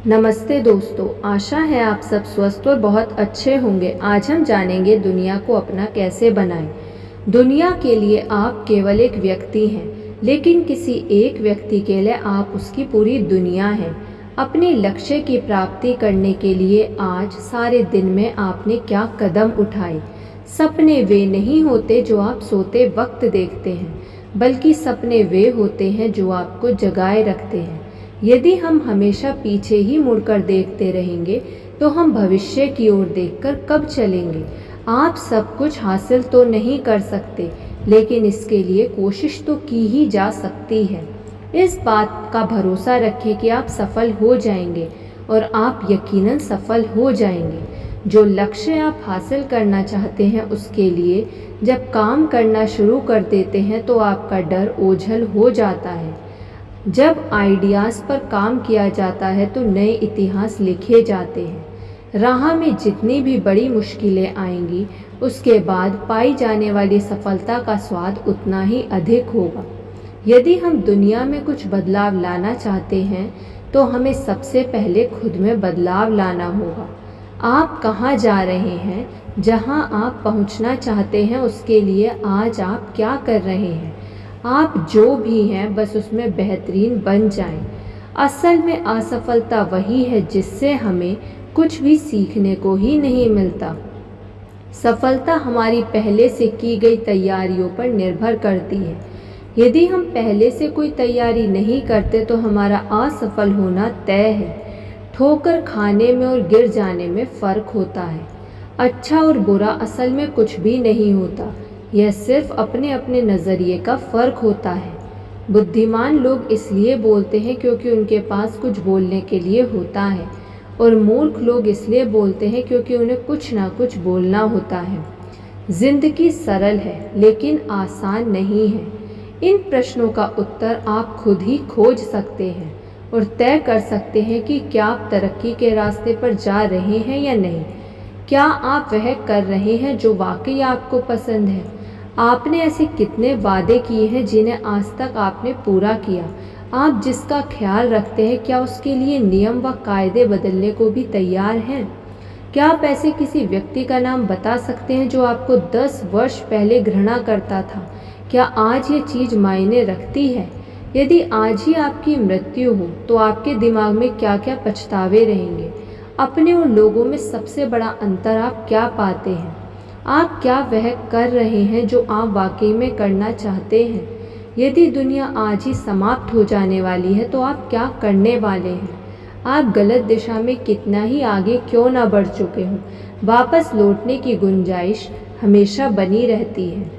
नमस्ते दोस्तों, आशा है आप सब स्वस्थ और बहुत अच्छे होंगे। आज हम जानेंगे दुनिया को अपना कैसे बनाएं। दुनिया के लिए आप केवल एक व्यक्ति हैं, लेकिन किसी एक व्यक्ति के लिए आप उसकी पूरी दुनिया हैं। अपने लक्ष्य की प्राप्ति करने के लिए आज सारे दिन में आपने क्या कदम उठाए। सपने वे नहीं होते जो आप सोते वक्त देखते हैं, बल्कि सपने वे होते हैं जो आपको जगाए रखते हैं। यदि हम हमेशा पीछे ही मुड़कर देखते रहेंगे तो हम भविष्य की ओर देखकर कब चलेंगे। आप सब कुछ हासिल तो नहीं कर सकते, लेकिन इसके लिए कोशिश तो की ही जा सकती है। इस बात का भरोसा रखें कि आप सफल हो जाएंगे, और आप यकीनन सफल हो जाएंगे। जो लक्ष्य आप हासिल करना चाहते हैं उसके लिए जब काम करना शुरू कर देते हैं तो आपका डर ओझल हो जाता है। जब आइडियाज़ पर काम किया जाता है तो नए इतिहास लिखे जाते हैं। राह में जितनी भी बड़ी मुश्किलें आएंगी, उसके बाद पाई जाने वाली सफलता का स्वाद उतना ही अधिक होगा। यदि हम दुनिया में कुछ बदलाव लाना चाहते हैं तो हमें सबसे पहले खुद में बदलाव लाना होगा। आप कहाँ जा रहे हैं, जहाँ आप पहुँचना चाहते हैं उसके लिए आज आप क्या कर रहे हैं। आप जो भी हैं बस उसमें बेहतरीन बन जाएं। असल में असफलता वही है जिससे हमें कुछ भी सीखने को ही नहीं मिलता। सफलता हमारी पहले से की गई तैयारियों पर निर्भर करती है। यदि हम पहले से कोई तैयारी नहीं करते तो हमारा असफल होना तय है। ठोकर खाने में और गिर जाने में फ़र्क होता है। अच्छा और बुरा असल में कुछ भी नहीं होता, यह सिर्फ अपने अपने नज़रिए का फ़र्क होता है। बुद्धिमान लोग इसलिए बोलते हैं क्योंकि उनके पास कुछ बोलने के लिए होता है, और मूर्ख लोग इसलिए बोलते हैं क्योंकि उन्हें कुछ ना कुछ बोलना होता है। जिंदगी सरल है लेकिन आसान नहीं है। इन प्रश्नों का उत्तर आप खुद ही खोज सकते हैं और तय कर सकते हैं कि क्या आप तरक्की के रास्ते पर जा रहे हैं या नहीं। क्या आप वह कर रहे हैं जो वाकई आपको पसंद है। आपने ऐसे कितने वादे किए हैं जिन्हें आज तक आपने पूरा किया। आप जिसका ख्याल रखते हैं, क्या उसके लिए नियम व कायदे बदलने को भी तैयार हैं। क्या आप ऐसे किसी व्यक्ति का नाम बता सकते हैं जो आपको 10 वर्ष पहले घृणा करता था। क्या आज ये चीज़ मायने रखती है। यदि आज ही आपकी मृत्यु हो तो आपके दिमाग में क्या क्या पछतावे रहेंगे। अपने उन लोगों में सबसे बड़ा अंतर आप क्या पाते हैं। आप क्या वह कर रहे हैं जो आप वाकई में करना चाहते हैं। यदि दुनिया आज ही समाप्त हो जाने वाली है तो आप क्या करने वाले हैं। आप गलत दिशा में कितना ही आगे क्यों ना बढ़ चुके हों, वापस लौटने की गुंजाइश हमेशा बनी रहती है।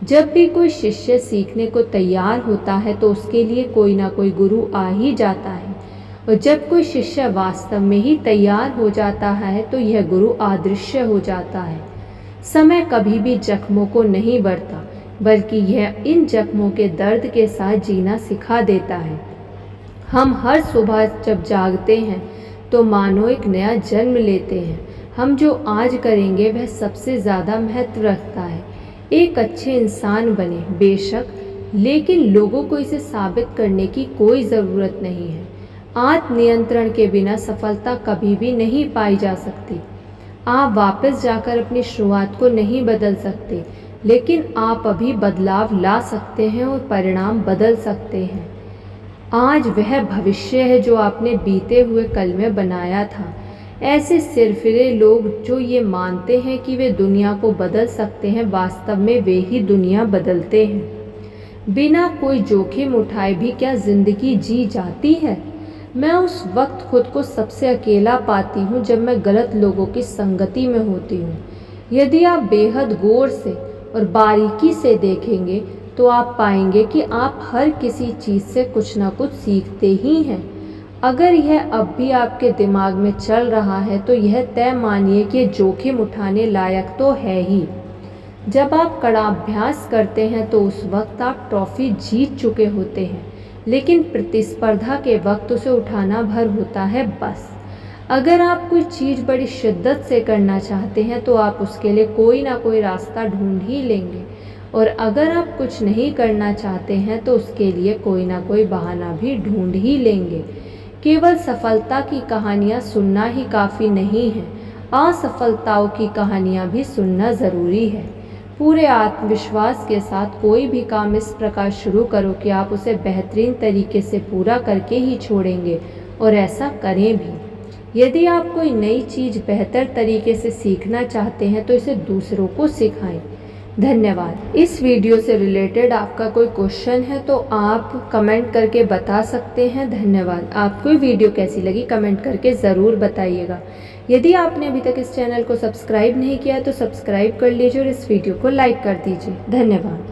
जब भी कोई शिष्य सीखने को तैयार होता है तो उसके लिए कोई ना कोई गुरु आ ही जाता है, और जब कोई शिष्य वास्तव में ही तैयार हो जाता है तो यह गुरु अदृश्य हो जाता है। समय कभी भी जख्मों को नहीं भरता, बल्कि यह इन जख्मों के दर्द के साथ जीना सिखा देता है। हम हर सुबह जब जागते हैं तो मानो एक नया जन्म लेते हैं। हम जो आज करेंगे वह सबसे ज़्यादा महत्व रखता है। एक अच्छे इंसान बने बेशक, लेकिन लोगों को इसे साबित करने की कोई ज़रूरत नहीं है। आत्म नियंत्रण के बिना सफलता कभी भी नहीं पाई जा सकती। आप वापस जाकर अपनी शुरुआत को नहीं बदल सकते, लेकिन आप अभी बदलाव ला सकते हैं और परिणाम बदल सकते हैं। आज वह भविष्य है जो आपने बीते हुए कल में बनाया था। ऐसे सिरफिरे लोग जो ये मानते हैं कि वे दुनिया को बदल सकते हैं, वास्तव में वे ही दुनिया बदलते हैं। बिना कोई जोखिम उठाए भी क्या जिंदगी जी जाती है। मैं उस वक्त खुद को सबसे अकेला पाती हूँ जब मैं गलत लोगों की संगति में होती हूँ। यदि आप बेहद गौर से और बारीकी से देखेंगे तो आप पाएंगे कि आप हर किसी चीज़ से कुछ ना कुछ सीखते ही हैं। अगर यह अब भी आपके दिमाग में चल रहा है तो यह तय मानिए कि जोखिम उठाने लायक तो है ही। जब आप कड़ा अभ्यास करते हैं तो उस वक्त आप ट्रॉफी जीत चुके होते हैं, लेकिन प्रतिस्पर्धा के वक्त उसे उठाना भर होता है बस। अगर आप कोई चीज़ बड़ी शिद्दत से करना चाहते हैं तो आप उसके लिए कोई ना कोई रास्ता ढूंढ ही लेंगे, और अगर आप कुछ नहीं करना चाहते हैं तो उसके लिए कोई ना कोई बहाना भी ढूंढ ही लेंगे। केवल सफलता की कहानियाँ सुनना ही काफ़ी नहीं है, असफलताओं की कहानियाँ भी सुनना ज़रूरी है। पूरे आत्मविश्वास के साथ कोई भी काम इस प्रकार शुरू करो कि आप उसे बेहतरीन तरीके से पूरा करके ही छोड़ेंगे, और ऐसा करें भी। यदि आप कोई नई चीज़ बेहतर तरीके से सीखना चाहते हैं तो इसे दूसरों को सिखाएं। धन्यवाद। इस वीडियो से रिलेटेड आपका कोई क्वेश्चन है तो आप कमेंट करके बता सकते हैं। धन्यवाद। आपको ये वीडियो कैसी लगी कमेंट करके ज़रूर बताइएगा। यदि आपने अभी तक इस चैनल को सब्सक्राइब नहीं किया तो सब्सक्राइब कर लीजिए और इस वीडियो को लाइक कर दीजिए। धन्यवाद।